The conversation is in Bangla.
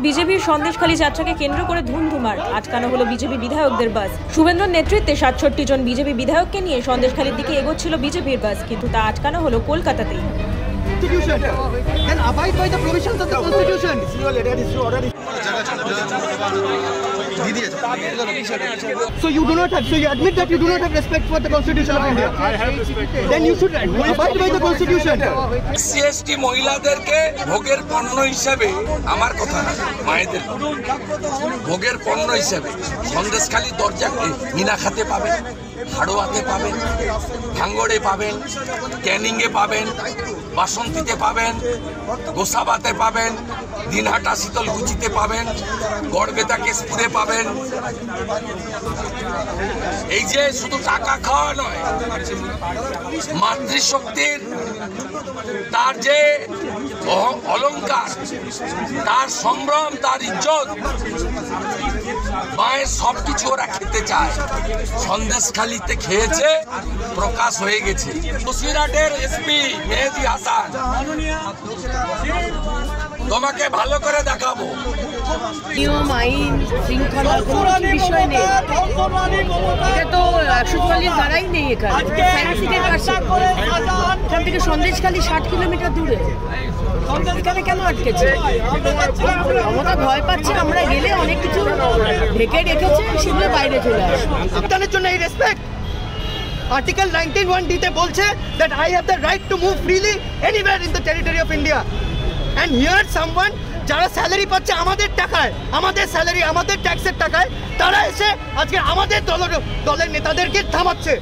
বিজেপির সন্দেশখালী যাত্রাকে কেন্দ্র করে ধুমধুমার আটকানো হলো বিজেপি বিধায়কদের বাস। শুভেন্দ্রর নেতৃত্বে ৬৭ জন বিজেপি বিধায়ককে নিয়ে সন্দেশখালীর দিকে এগোচ্ছিল বিজেপির বাস, কিন্তু তা আটকানো হলো কলকাতাতেই। So you do not have, so you admit that you do not have respect for the Constitution of India. I have respect. Then you should abide by the Constitution. CST মহিলাদেরকে ভোগের পণ্য হিসেবে আমার কথা না, মায়েদের ভোগের পণ্য হিসেবে সন্দেশখালী দরজাকে মিনাখাতে পাবেন, হাড়োয়াতে পাবেন, ভাঙ্গড়ে পাবেন, ক্যানিংয়ে পাবেন, বাসন্তীতে পাবেন, গোসাবাতে পাবেন, দিনহাটা শীতলকুচিতে পাবেন, গড়বেতা কেশপুরে পাবেন। এই যে শুধু টাকা খাওয়া নয়, মাতৃশক্তির তার যে অলংকার, তার সম্ভ্রম, তার ইজ্জত, মায়ের সবকিছু ওরা খেতে চায়। সন্দেশখালীতে খেয়েছে, প্রকাশ হয়ে গেছে। বসিরহাটের এসপি মেহেদি হাসান, তোমাকে ভালো করে দেখাবো। নিয়ম আইন শৃঙ্খলা কোনো বিষয় নেই, এটা তো ১৪৪ ধারাই নেই এখানে। সায়েন্স সিটির পাশে, এখান থেকে সন্দেশখালী ৬০ কিলোমিটার দূরে, এখানে কেন আটকেছে? মমতা ভয় পাচ্ছে আমরা গেলে অনেক কিছু ঢেকে রেখেছে, সেগুলো বাইরে চলে আসবে। আপনাদের জন্য এই রেসপেক্ট Article 19(1) তে বলছে that I have the right to move freely anywhere in the territory of India. And here someone যারা স্যালারি পাচ্ছে আমাদের টাকায়, আমাদের স্যালারি, আমাদের ট্যাক্সের টাকায়, তারা এসে আজকে আমাদের দলের নেতাদেরকে থামাচ্ছে।